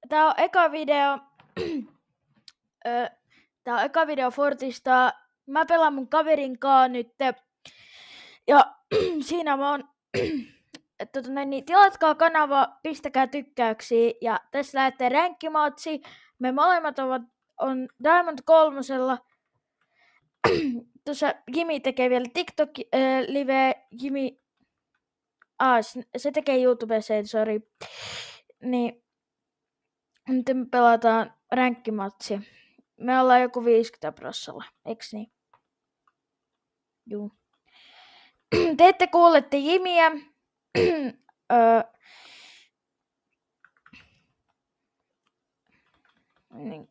Tää on eka video. Tää on eka video Fortista. Mä pelaan mun kaverin kaa nyt. Ja siinä mä oon. Niin tilatkaa kanava, pistäkää tykkäyksiä. Ja tässä lähtee ränkkimatsi. Me molemmat on Diamond 3. Tuossa Jimi tekee vielä TikTok-live. Jimi. Se tekee YouTubeseen, sorry. Niin. Nyt me pelataan ränkkimatsi. Me ollaan joku 50%, eiks niin? Juu. Te ette kuulette Jimiä. Niin.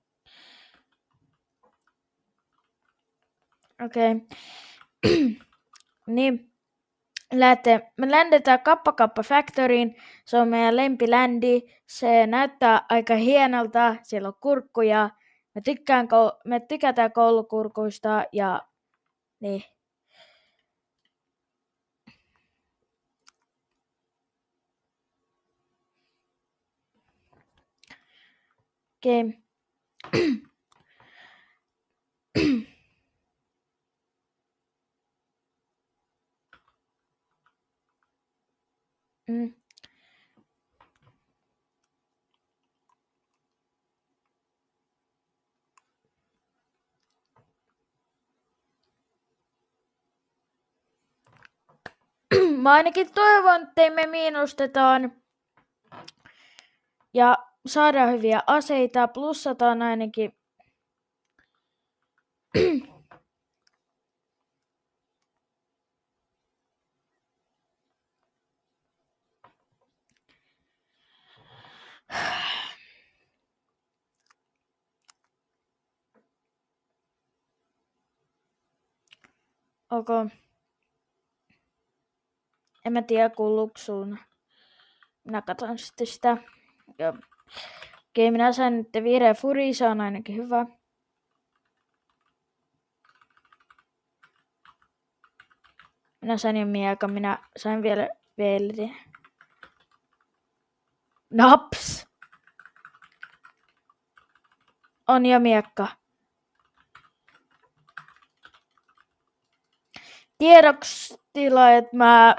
Okei. Niin. Me ländetään Kappa Factoryin. Se on meidän lempiländi. Se näyttää aika hienolta. Siellä on kurkkuja. Me tykätään koulukurkuista ja niin. Okei. Mä ainakin toivon, ettei me miinustetaan ja saadaan hyviä aseita, plussataan ainakin. Okay. En mä tiedä kuuluuko sun. Minä katson sitten sitä. Okei, minä sain nyt vihreä furi, se on ainakin hyvä. Minä sain jo mieka, minä sain vielä veldi. Naps! On jo miekka. Tiedoksi tilaajat, mä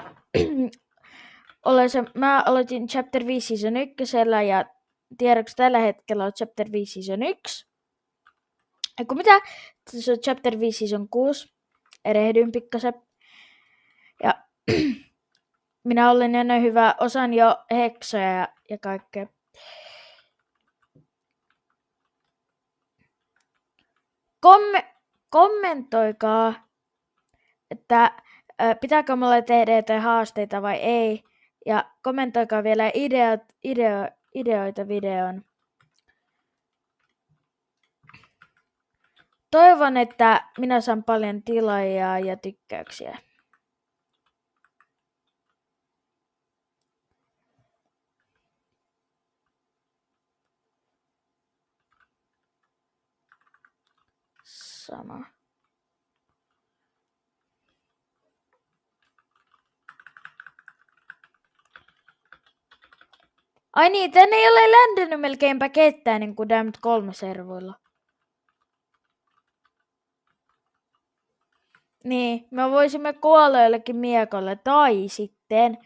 aloitin Chapter 5 Season 1 ja tiedoksi tällä hetkellä on Chapter 5 Season 1. Eiku mitä? Se on Chapter 5 Season 6. Erehdyin pikkasen. Ja minä olen ennen hyvä, osaan jo heksoja ja kaikkea. Kommentoikaa, että pitääkö mulle tehdä jotain haasteita vai ei. Ja kommentoikaa vielä ideoita videoon. Toivon, että minä saan paljon tilaajia ja tykkäyksiä. Sama. Ai niin, tänne ei ole ländennyt melkeinpä ketään niin kuin Diamond 3 servuilla. Niin, me voisimme kuolla jollekin miekalle tai sitten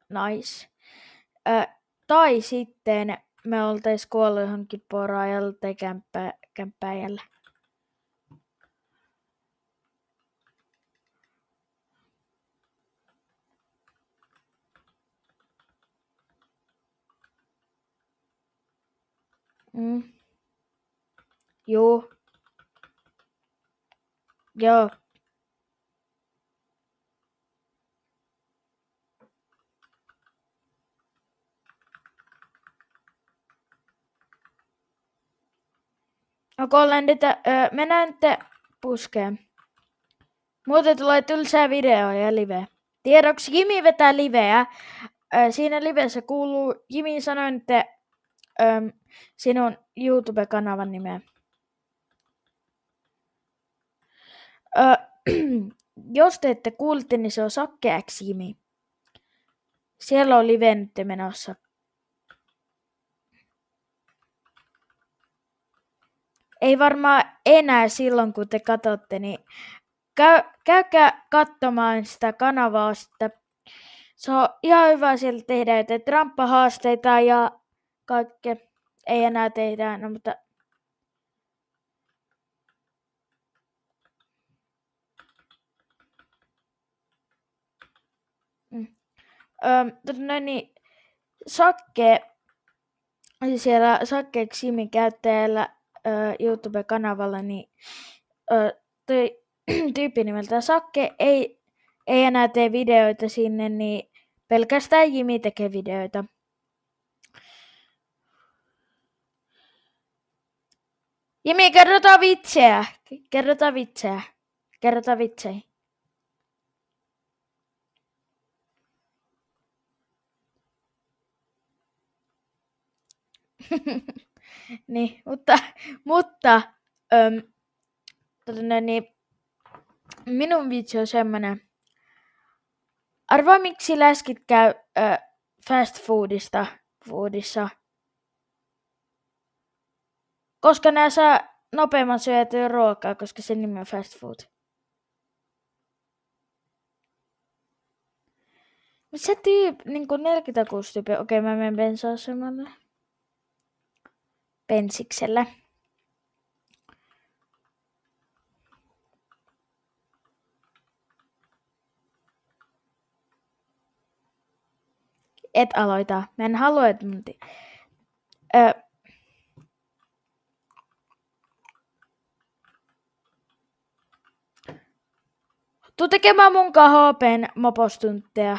nice. Tai sitten me oltais kuollut johonkin poraajalle tai kämppäjälle. Joo. Joo. Mennään nyt puskeen. Muuten tulee tylsää videoa ja live. Tiedoksi Jimi vetää liveä. Siinä livessä kuuluu, Jimi sanoi, että sinun YouTube-kanavan nimeä. Jos te ette kuulitte, niin se on Sakke X Jimi. Siellä on live nyt menossa. Ei varmaan enää silloin, kun te katsotte, niin käykää katsomaan sitä kanavaa. Se on ihan hyvä siellä tehdä jotain ramppahaasteita ja kaikkea. Ei enää tehdä, no, mutta niin, Sakke, siellä Sakke Ximin käyttäjällä YouTube-kanavalla, niin toi tyyppi nimeltä Sakke ei enää tee videoita sinne, niin pelkästään Jimi tekee videoita. Jimi, kerrotaan vitsejä. Kerrotaan vitsejä. Niin, mutta niin, minun vitsi on semmoinen. Arvaa, miksi läskit käy fast foodissa. Koska nää saa nopeamman syötyä ruokaa, koska sen nimi on fast food. Se niin 46 tyyppi. Okei, mä menen bensa-asemalle. Bensiksellä. Et aloita. Mä en halua, että tuu tekemään munkaan HP:n mopostuntteja.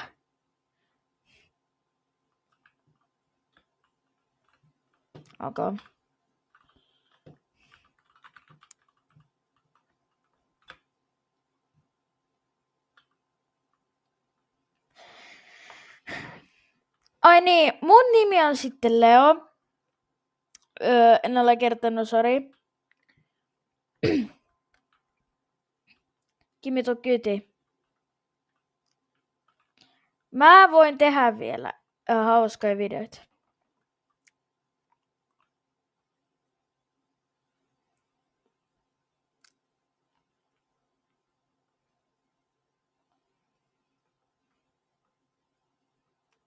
Okay. Ai niin, mun nimi on sitten Leo. En ole kertonut, sori. Kimi, tuu kyytiin. Mä voin tehdä vielä hauskoja videoita.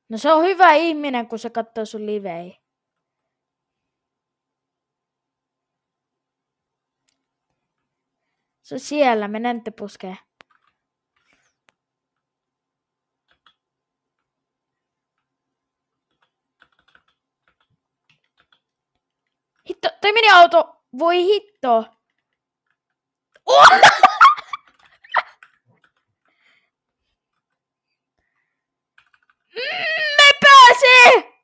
No se on hyvä ihminen, kun se katsoo sun livei. Se on siellä, menette puskeen. Hitto, toi meni auto. Voi hitto. Oh! Me pääsee!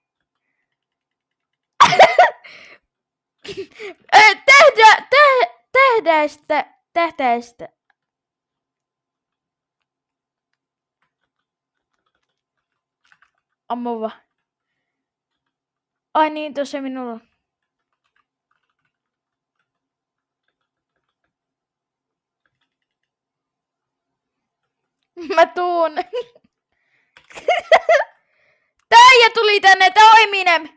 Tähdäistä. Ammuva. Ai niin, tossa minulla. Mä tuun. Täijä tuli tänne, tää on Eminem.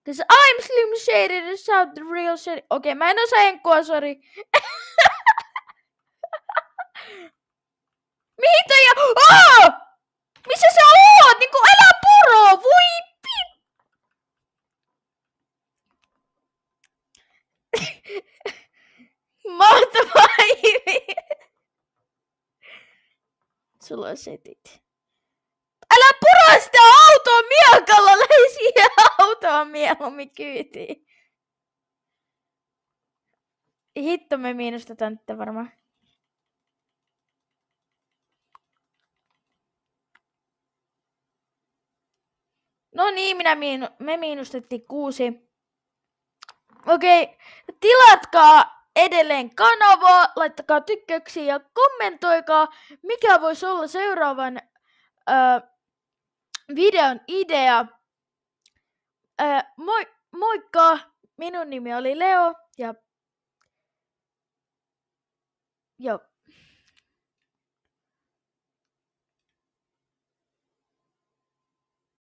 Cause I'm Slim Shady, the South, the real shady. Okei, mä en osaa enkkua, sori. Mihin toi ja... Oh! Missä sä oot? Niinku älä puro! Voi pit... Mahtavaa ihmi. Sulla on setit. Älä pura sitä autoa miekalla! Lähi siihen autoa mieluummin kyytiin. Hitto, me miinustetaan nyt varmaan. No niin, me miinustettiin 6. Okei, tilatkaa edelleen kanavaa, laittakaa tykkäyksiä ja kommentoikaa, mikä voisi olla seuraavan videon idea. Moikka, minun nimi oli Leo ja